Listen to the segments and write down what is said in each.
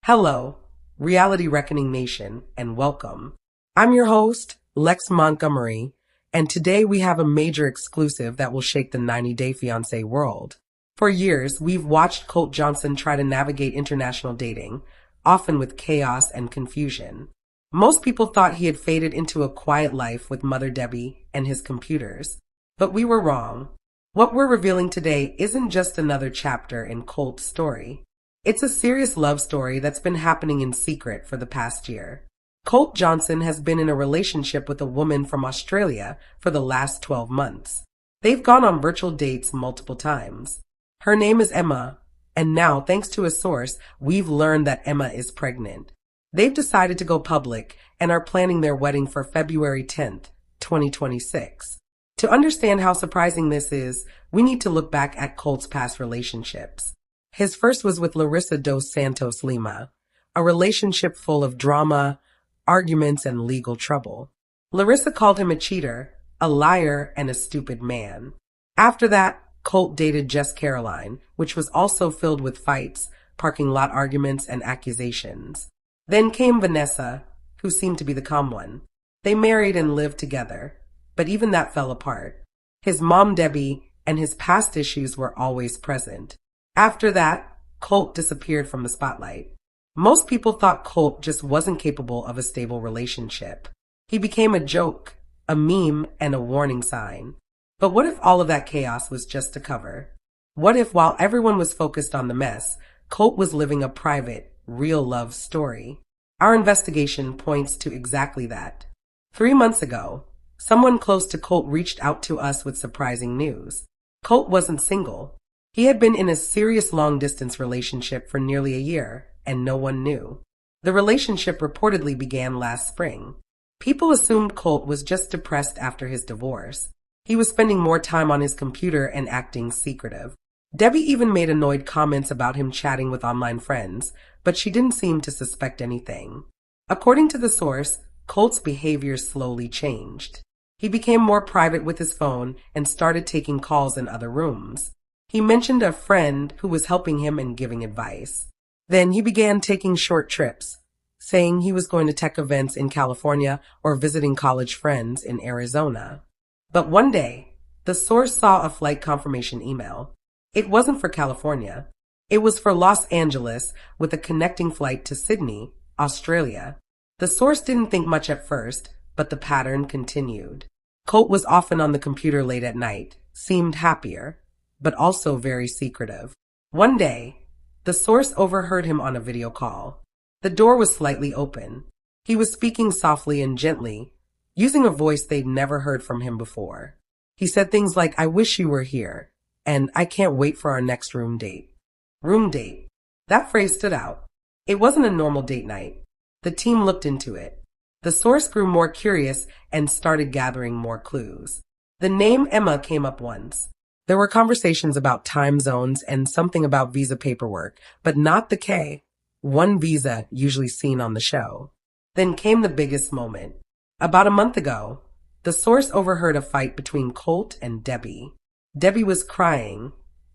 Hello, Reality Reckoning Nation, and welcome. I'm your host, Lex Montgomery, and today we have a major exclusive that will shake the 90-Day Fiancé world. For years, we've watched Colt Johnson try to navigate international dating, often with chaos and confusion. Most people thought he had faded into a quiet life with Mother Debbie and his computers, but we were wrong. What we're revealing today isn't just another chapter in Colt's story. It's a serious love story that's been happening in secret for the past year. Colt Johnson has been in a relationship with a woman from Australia for the last 12 months. They've gone on virtual dates multiple times. Her name is Emma, and now, thanks to a source, we've learned that Emma is pregnant. They've decided to go public and are planning their wedding for February 10th, 2026. To understand how surprising this is, we need to look back at Colt's past relationships. His first was with Larissa dos Santos Lima, a relationship full of drama, arguments, and legal trouble. Larissa called him a cheater, a liar, and a stupid man. After that, Colt dated Jess Caroline, which was also filled with fights, parking lot arguments, and accusations. Then came Vanessa, who seemed to be the calm one. They married and lived together, but even that fell apart. His mom, Debbie, and his past issues were always present. After that, Colt disappeared from the spotlight. Most people thought Colt just wasn't capable of a stable relationship. He became a joke, a meme, and a warning sign. But what if all of that chaos was just a cover? What if while everyone was focused on the mess, Colt was living a private, real love story? Our investigation points to exactly that. 3 months ago, someone close to Colt reached out to us with surprising news. Colt wasn't single. He had been in a serious long-distance relationship for nearly a year, and no one knew. The relationship reportedly began last spring. People assumed Colt was just depressed after his divorce. He was spending more time on his computer and acting secretive. Debbie even made annoyed comments about him chatting with online friends, but she didn't seem to suspect anything. According to the source, Colt's behavior slowly changed. He became more private with his phone and started taking calls in other rooms. He mentioned a friend who was helping him and giving advice. Then he began taking short trips, saying he was going to tech events in California or visiting college friends in Arizona. But one day, the source saw a flight confirmation email. It wasn't for California. It was for Los Angeles with a connecting flight to Sydney, Australia. The source didn't think much at first, but the pattern continued. Colt was often on the computer late at night, seemed happier, but also very secretive. One day, the source overheard him on a video call. The door was slightly open. He was speaking softly and gently, using a voice they'd never heard from him before. He said things like, "I wish you were here," and "I can't wait for our next room date." Room date. That phrase stood out. It wasn't a normal date night. The team looked into it. The source grew more curious and started gathering more clues. The name Emma came up once. There were conversations about time zones and something about visa paperwork, but not the K, one visa usually seen on the show. Then came the biggest moment. About a month ago, the source overheard a fight between Colt and Debbie. Debbie was crying,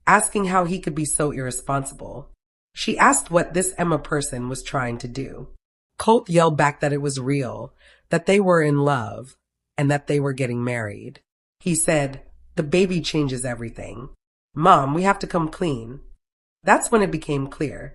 asking how he could be so irresponsible. She asked what this Emma person was trying to do. Colt yelled back that it was real, that they were in love, and that they were getting married. He said, "The baby changes everything. Mom, we have to come clean." That's when it became clear.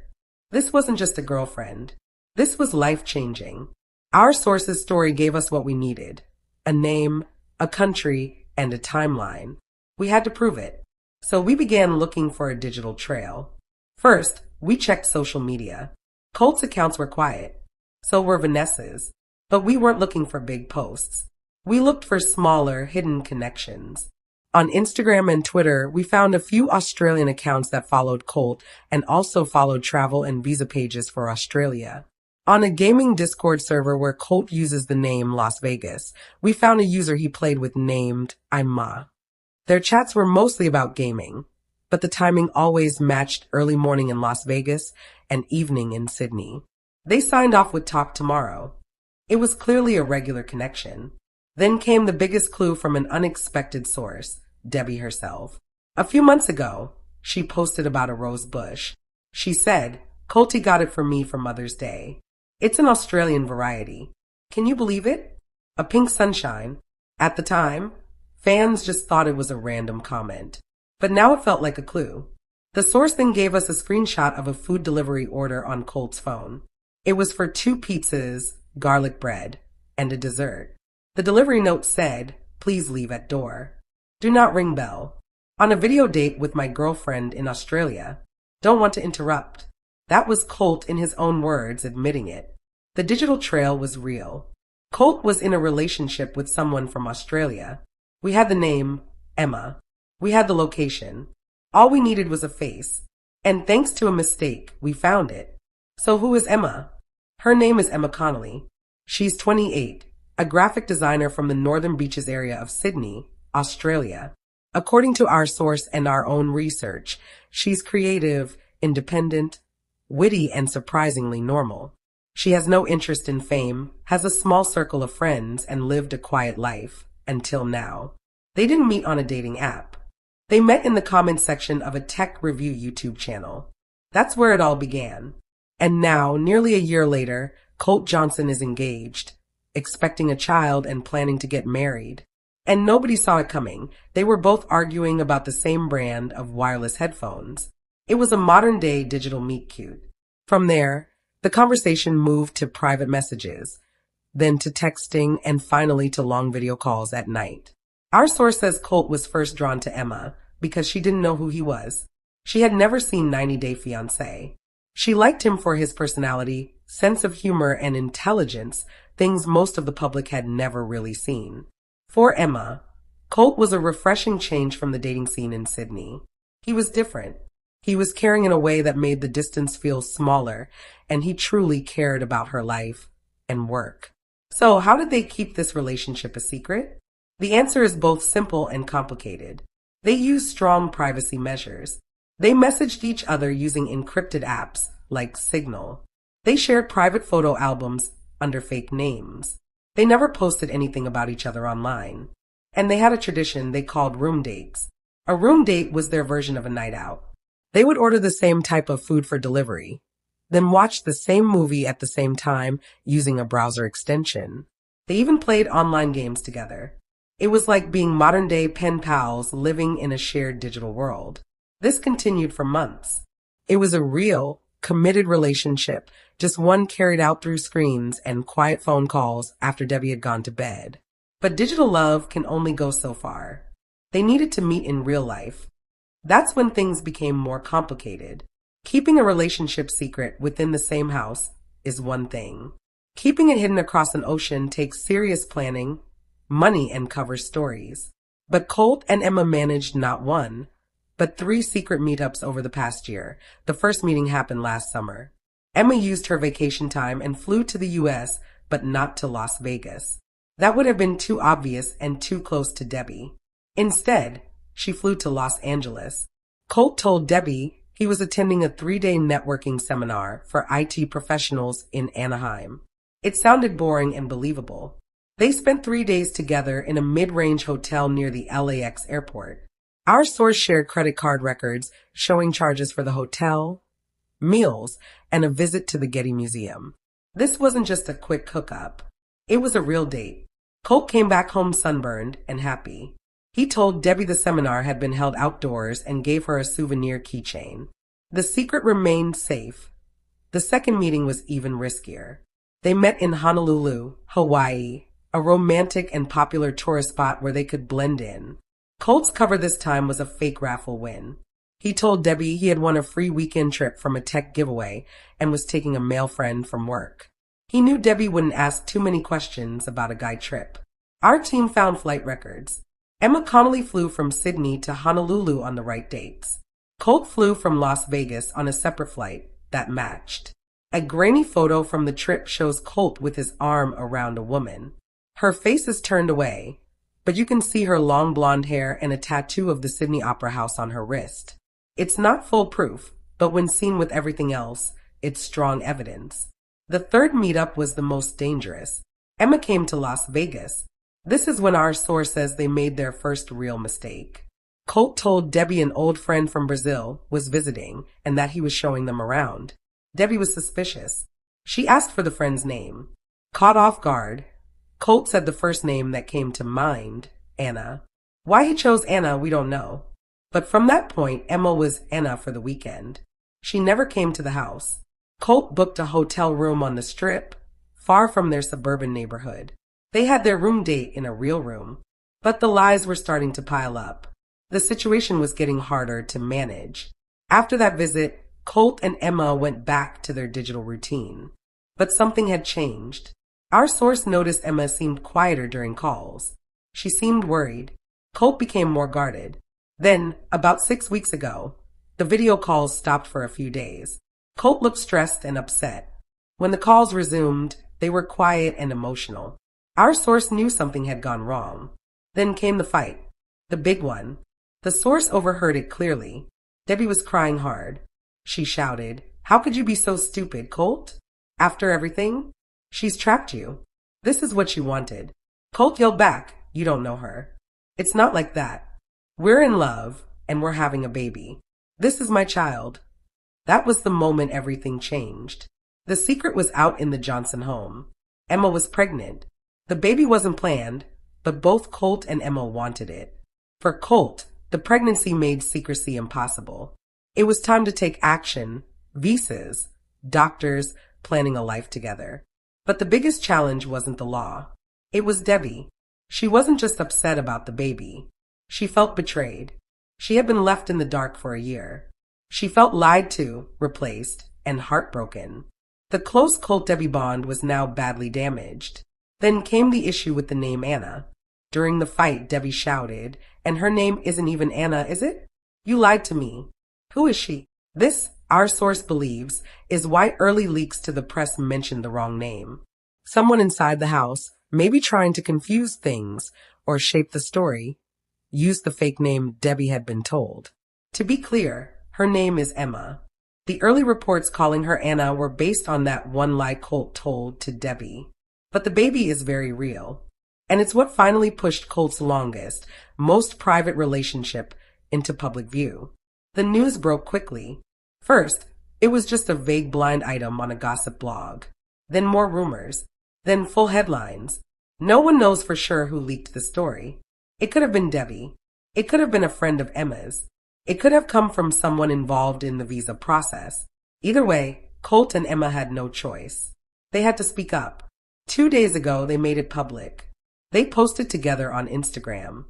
This wasn't just a girlfriend. This was life-changing. Our source's story gave us what we needed: a name, a country, and a timeline. We had to prove it. So we began looking for a digital trail. First, we checked social media. Colt's accounts were quiet. So were Vanessa's. But we weren't looking for big posts. We looked for smaller, hidden connections. On Instagram and Twitter, we found a few Australian accounts that followed Colt and also followed travel and visa pages for Australia. On a gaming Discord server where Colt uses the name Las Vegas, we found a user he played with named Ima. Their chats were mostly about gaming, but the timing always matched early morning in Las Vegas and evening in Sydney. They signed off with "Talk tomorrow." It was clearly a regular connection. Then came the biggest clue from an unexpected source, Debbie herself. A few months ago, she posted about a rose bush. She said, Colty got it for me for Mother's Day. It's an Australian variety. Can you believe it? A pink sunshine. At the time, fans just thought it was a random comment. But now it felt like a clue. The source then gave us a screenshot of a food delivery order on Colt's phone. It was for 2 pizzas, garlic bread, and a dessert. The delivery note said, "Please leave at door. Do not ring bell. On a video date with my girlfriend in Australia. Don't want to interrupt." That was Colt in his own words admitting it. The digital trail was real. Colt was in a relationship with someone from Australia. We had the name, Emma. We had the location. All we needed was a face. And thanks to a mistake, we found it. So who is Emma? Her name is Emma Connolly. She's 28, a graphic designer from the Northern Beaches area of Sydney, Australia. According to our source and our own research, she's creative, independent, witty, and surprisingly normal. She has no interest in fame, has a small circle of friends, and lived a quiet life, until now. They didn't meet on a dating app. They met in the comments section of a tech review YouTube channel. That's where it all began. And now, nearly a year later, Colt Johnson is engaged, expecting a child and planning to get married. And nobody saw it coming. They were both arguing about the same brand of wireless headphones. It was a modern-day digital meet-cute. From there, the conversation moved to private messages, then to texting, and finally to long video calls at night. Our source says Colt was first drawn to Emma because she didn't know who he was. She had never seen 90 Day Fiancé. She liked him for his personality, sense of humor, and intelligence, things most of the public had never really seen. For Emma, Colt was a refreshing change from the dating scene in Sydney. He was different. He was caring in a way that made the distance feel smaller, and he truly cared about her life and work. So how did they keep this relationship a secret? The answer is both simple and complicated. They used strong privacy measures. They messaged each other using encrypted apps like Signal. They shared private photo albums under fake names. They never posted anything about each other online. And they had a tradition they called room dates. A room date was their version of a night out. They would order the same type of food for delivery, then watch the same movie at the same time using a browser extension. They even played online games together. It was like being modern-day pen pals living in a shared digital world. This continued for months. It was a real, committed relationship, just one carried out through screens and quiet phone calls after Debbie had gone to bed. But digital love can only go so far. They needed to meet in real life. That's when things became more complicated. Keeping a relationship secret within the same house is one thing. Keeping it hidden across an ocean takes serious planning, money, and cover stories. But Colt and Emma managed not one, but 3 secret meetups over the past year. The first meeting happened last summer. Emma used her vacation time and flew to the US, but not to Las Vegas. That would have been too obvious and too close to Debbie. Instead, she flew to Los Angeles. Colt told Debbie he was attending a 3-day networking seminar for IT professionals in Anaheim. It sounded boring and believable. They spent 3 days together in a mid-range hotel near the LAX airport. Our source shared credit card records showing charges for the hotel, meals, and a visit to the Getty Museum. This wasn't just a quick hookup. It was a real date. Colt came back home sunburned and happy. He told Debbie the seminar had been held outdoors and gave her a souvenir keychain. The secret remained safe. The second meeting was even riskier. They met in Honolulu, Hawaii, a romantic and popular tourist spot where they could blend in. Colt's cover this time was a fake raffle win. He told Debbie he had won a free weekend trip from a tech giveaway and was taking a male friend from work. He knew Debbie wouldn't ask too many questions about a guy trip. Our team found flight records. Emma Connolly flew from Sydney to Honolulu on the right dates. Colt flew from Las Vegas on a separate flight that matched. A grainy photo from the trip shows Colt with his arm around a woman. Her face is turned away, but you can see her long blonde hair and a tattoo of the Sydney Opera House on her wrist. It's not foolproof, but when seen with everything else, it's strong evidence. The third meetup was the most dangerous. Emma came to Las Vegas. This is when our source says they made their first real mistake. Colt told Debbie an old friend from Brazil was visiting and that he was showing them around. Debbie was suspicious. She asked for the friend's name. Caught off guard, Colt said the first name that came to mind, Anna. Why he chose Anna, we don't know. But from that point, Emma was Anna for the weekend. She never came to the house. Colt booked a hotel room on the Strip, far from their suburban neighborhood. They had their room date in a real room. But the lies were starting to pile up. The situation was getting harder to manage. After that visit, Colt and Emma went back to their digital routine. But something had changed. Our source noticed Emma seemed quieter during calls. She seemed worried. Colt became more guarded. Then, about 6 weeks ago, the video calls stopped for a few days. Colt looked stressed and upset. When the calls resumed, they were quiet and emotional. Our source knew something had gone wrong. Then came the fight. The big one. The source overheard it clearly. Debbie was crying hard. She shouted, "How could you be so stupid, Colt? After everything? She's trapped you. This is what she wanted." Colt yelled back, "You don't know her. It's not like that. We're in love, and we're having a baby. This is my child." That was the moment everything changed. The secret was out in the Johnson home. Emma was pregnant. The baby wasn't planned, but both Colt and Emma wanted it. For Colt, the pregnancy made secrecy impossible. It was time to take action, visas, doctors, planning a life together. But the biggest challenge wasn't the law. It was Debbie. She wasn't just upset about the baby. She felt betrayed. She had been left in the dark for a year. She felt lied to, replaced, and heartbroken. The close Colt-Debbie bond was now badly damaged. Then came the issue with the name Anna. During the fight, Debbie shouted, "And her name isn't even Anna, is it? You lied to me. Who is she?" This, our source believes, is why early leaks to the press mentioned the wrong name. Someone inside the house, maybe trying to confuse things or shape the story, used the fake name Debbie had been told. To be clear, her name is Emma. The early reports calling her Anna were based on that one lie Colt told to Debbie. But the baby is very real. And it's what finally pushed Colt's longest, most private relationship into public view. The news broke quickly. First, it was just a vague blind item on a gossip blog. Then more rumors. Then full headlines. No one knows for sure who leaked the story. It could have been Debbie. It could have been a friend of Emma's. It could have come from someone involved in the visa process. Either way, Colt and Emma had no choice. They had to speak up. 2 days ago, they made it public. They posted together on Instagram.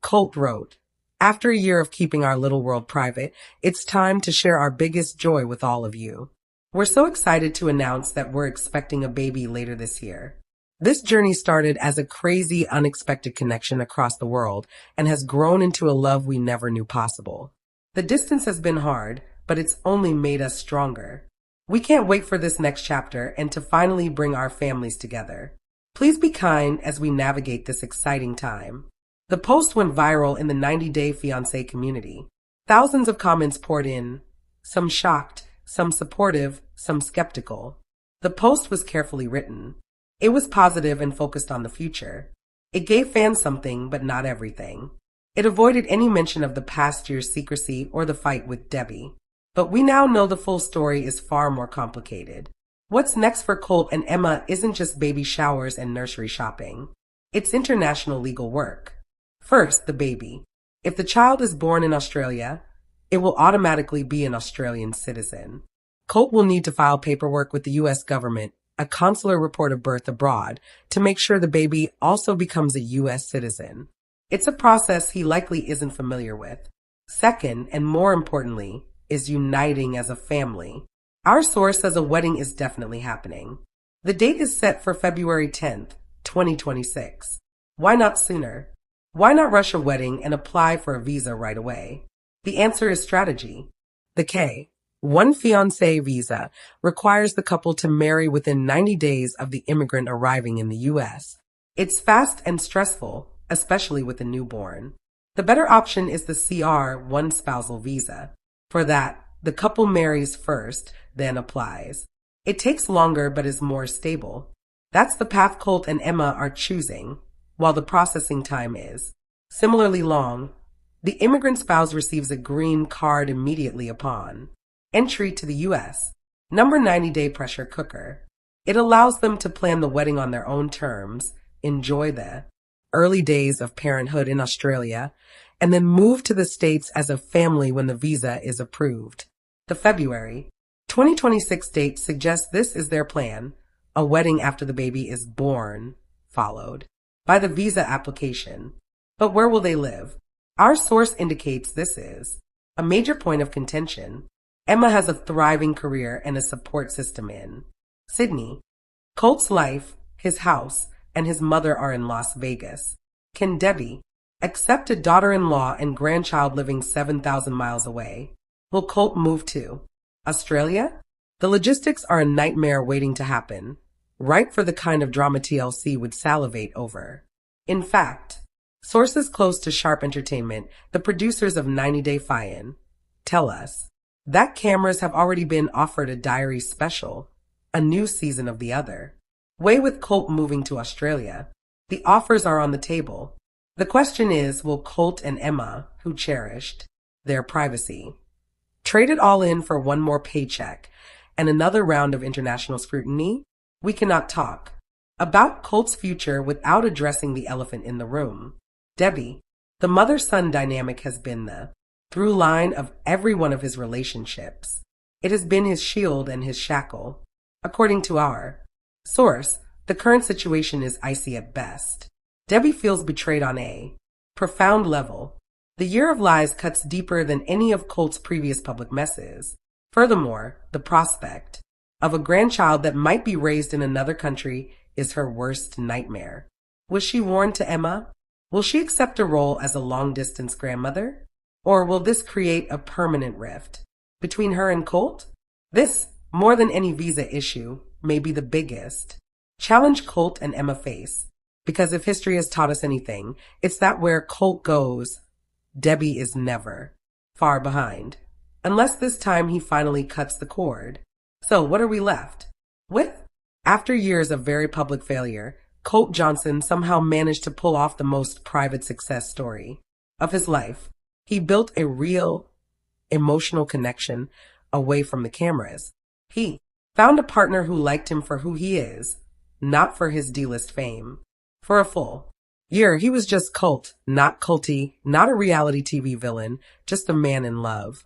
Colt wrote, "After a year of keeping our little world private, it's time to share our biggest joy with all of you. We're so excited to announce that we're expecting a baby later this year. This journey started as a crazy, unexpected connection across the world and has grown into a love we never knew possible. The distance has been hard, but it's only made us stronger. We can't wait for this next chapter and to finally bring our families together. Please be kind as we navigate this exciting time." The post went viral in the 90-Day Fiancé community. Thousands of comments poured in, some shocked, some supportive, some skeptical. The post was carefully written. It was positive and focused on the future. It gave fans something, but not everything. It avoided any mention of the past year's secrecy or the fight with Debbie. But we now know the full story is far more complicated. What's next for Colt and Emma isn't just baby showers and nursery shopping. It's international legal work. First, the baby. If the child is born in Australia, it will automatically be an Australian citizen. Colt will need to file paperwork with the U.S. government, a consular report of birth abroad, to make sure the baby also becomes a U.S. citizen. It's a process he likely isn't familiar with. Second, and more importantly, is uniting as a family. Our source says a wedding is definitely happening. The date is set for February 10th, 2026. Why not sooner? Why not rush a wedding and apply for a visa right away? The answer is strategy. The K-1 fiancé visa requires the couple to marry within 90 days of the immigrant arriving in the U.S. It's fast and stressful, especially with a newborn. The better option is the CR-1 spousal visa. For that, the couple marries first, then applies. It takes longer but is more stable. That's the path Colt and Emma are choosing, while the processing time is similarly long. The immigrant spouse receives a green card immediately upon entry to the U.S. Number 90-day pressure cooker. It allows them to plan the wedding on their own terms, enjoy the early days of parenthood in Australia, and then move to the States as a family when the visa is approved. The February 2026 date suggests this is their plan, a wedding after the baby is born, followed by the visa application. But where will they live? Our source indicates this is a major point of contention. Emma has a thriving career and a support system in Sydney. Colt's life, his house, and his mother are in Las Vegas. Can Debbie accept a daughter-in-law and grandchild living 7,000 miles away? Will Colt move to Australia? The logistics are a nightmare waiting to happen, ripe for the kind of drama TLC would salivate over. In fact, sources close to Sharp Entertainment, the producers of 90 Day Fiancé, tell us that cameras have already been offered a diary special, a new season of The Other. Way with Colt moving to Australia. The offers are on the table. The question is, will Colt and Emma, who cherished their privacy, trade it all in for one more paycheck and another round of international scrutiny? We cannot talk about Colt's future without addressing the elephant in the room. Debbie, the mother-son dynamic has been the through line of every one of his relationships. It has been his shield and his shackle. According to our source, the current situation is icy at best. Debbie feels betrayed on a profound level. The year of lies cuts deeper than any of Colt's previous public messes. Furthermore, the prospect of a grandchild that might be raised in another country is her worst nightmare. Was she warned to Emma? Will she accept a role as a long-distance grandmother? Or will this create a permanent rift between her and Colt? This, more than any visa issue, may be the biggest challenge Colt and Emma face. Because if history has taught us anything, it's that where Colt goes, Debbie is never far behind. Unless this time he finally cuts the cord. So what are we left with? After years of very public failure, Colt Johnson somehow managed to pull off the most private success story of his life. He built a real emotional connection away from the cameras. He found a partner who liked him for who he is, not for his D-list fame. For a full year, he was just Colt, not Colty, not a reality TV villain, just a man in love.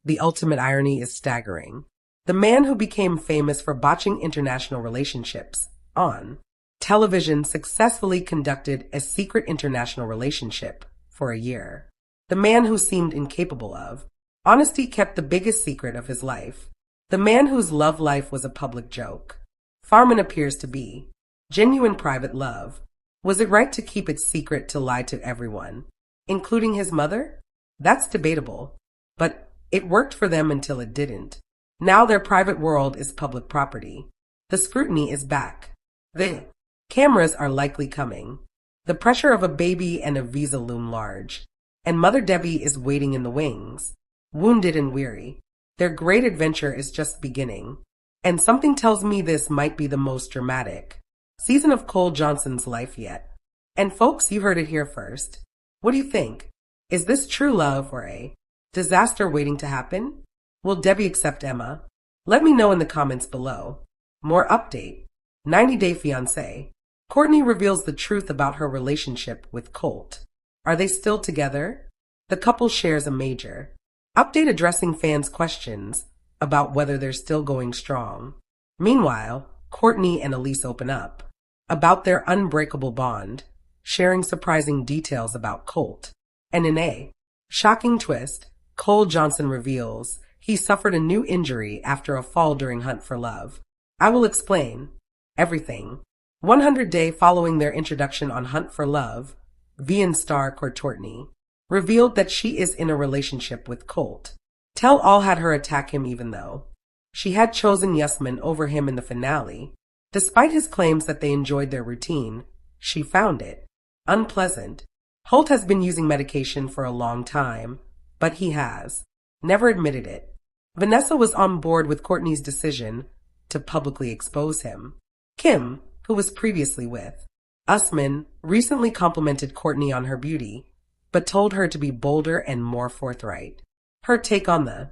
The ultimate irony is staggering. The man who became famous for botching international relationships on television successfully conducted a secret international relationship for a year. The man who seemed incapable of honesty kept the biggest secret of his life. The man whose love life was a public joke. Farman appears to be genuine private love. Was it right to keep it secret to lie to everyone, including his mother? That's debatable, but it worked for them until it didn't. Now their private world is public property. The scrutiny is back. The cameras are likely coming. The pressure of a baby and a visa loom large. And Mother Debbie is waiting in the wings, wounded and weary. Their great adventure is just beginning. And something tells me this might be the most dramatic season of Cole Johnson's life yet. And folks, you heard it here first. What do you think? Is this true love or a disaster waiting to happen? Will Debbie accept Emma? Let me know in the comments below. More update. 90 Day Fiancé. Courtney reveals the truth about her relationship with Colt. Are they still together? The couple shares a major update addressing fans' questions about whether they're still going strong. Meanwhile, Courtney and Elise open up about their unbreakable bond, sharing surprising details about Colt. And in a shocking twist, Cole Johnson reveals he suffered a new injury after a fall during Hunt for Love. I will explain everything. 100 Day following their introduction on Hunt for Love, VN star Courtney revealed that she is in a relationship with Colt. Tell All had her attack him even though she had chosen Yasmin over him in the finale. Despite his claims that they enjoyed their routine, she found it unpleasant. Holt has been using medication for a long time, but he has never admitted it. Vanessa was on board with Courtney's decision to publicly expose him. Kim, who was previously with Usman, recently complimented Courtney on her beauty, but told her to be bolder and more forthright. Her take on the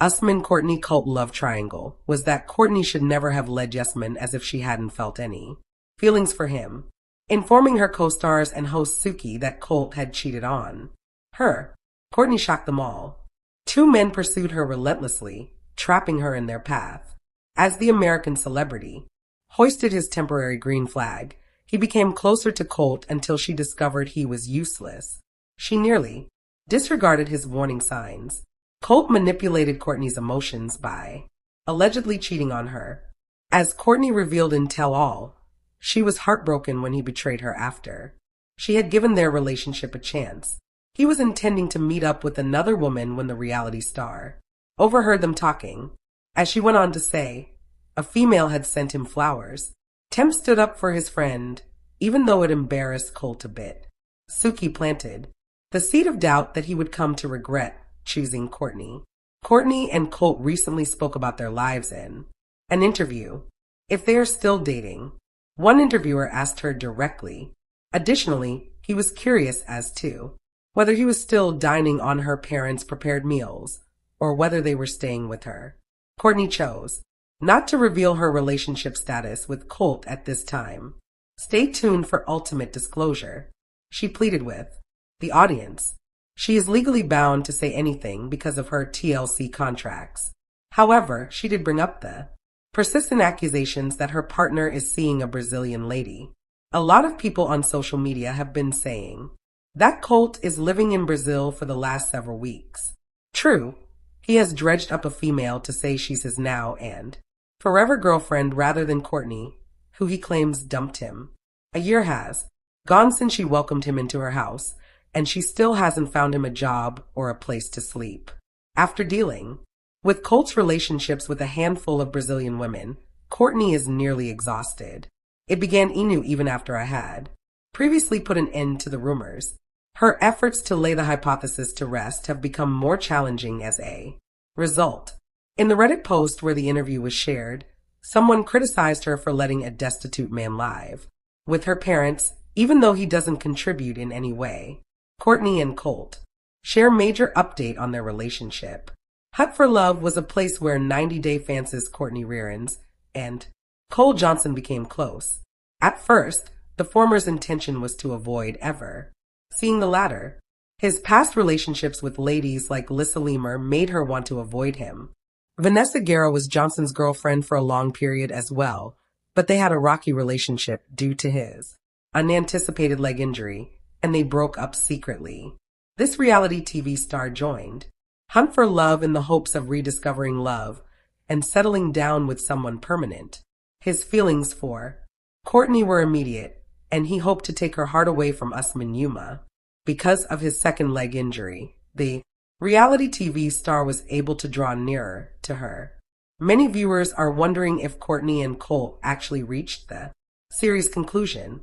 Usman Courtney Colt love triangle was that Courtney should never have led Yasmin as if she hadn't felt any feelings for him, informing her co-stars and host Suki that Colt had cheated on her. Courtney shocked them all. Two men pursued her relentlessly, trapping her in their path. As the American celebrity hoisted his temporary green flag, he became closer to Colt until she discovered he was useless. She nearly disregarded his warning signs. Colt manipulated Courtney's emotions by allegedly cheating on her. As Courtney revealed in Tell All, she was heartbroken when he betrayed her after she had given their relationship a chance. He was intending to meet up with another woman when the reality star overheard them talking. As she went on to say, a female had sent him flowers. Temp stood up for his friend, even though it embarrassed Colt a bit. Suki planted the seed of doubt that he would come to regret choosing Courtney. Courtney and Colt recently spoke about their lives in an interview. If they are still dating, one interviewer asked her directly. Additionally, he was curious as to whether he was still dining on her parents' prepared meals or whether they were staying with her. Courtney chose not to reveal her relationship status with Colt at this time. Stay tuned for ultimate disclosure, she pleaded with the audience. She is legally bound to say anything because of her TLC contracts. However, she did bring up the persistent accusations that her partner is seeing a Brazilian lady. A lot of people on social media have been saying that Colt is living in Brazil for the last several weeks. True, he has dredged up a female to say she's his now and forever girlfriend rather than Courtney, who he claims dumped him. A year has gone since she welcomed him into her house, and she still hasn't found him a job or a place to sleep. After dealing with Colt's relationships with a handful of Brazilian women, Courtney is nearly exhausted. It began anew even after I had previously put an end to the rumors. Her efforts to lay the hypothesis to rest have become more challenging as a result. In the Reddit post where the interview was shared, someone criticized her for letting a destitute man live with her parents, even though he doesn't contribute in any way. Courtney and Colt share major update on their relationship. Hut for Love was a place where 90-day fiancés Courtney Rearns and Cole Johnson became close. At first, the former's intention was to avoid ever seeing the latter. His past relationships with ladies like Lissa Lemur made her want to avoid him. Vanessa Guerra was Johnson's girlfriend for a long period as well, but they had a rocky relationship due to his unanticipated leg injury, and they broke up secretly. This reality TV star joined Hunt for Love in the hopes of rediscovering love and settling down with someone permanent. His feelings for Courtney were immediate, and he hoped to take her heart away from Usman Yuma. Because of his second leg injury, the reality TV star was able to draw nearer to her. Many viewers are wondering if Courtney and Colt actually reached the series' conclusion.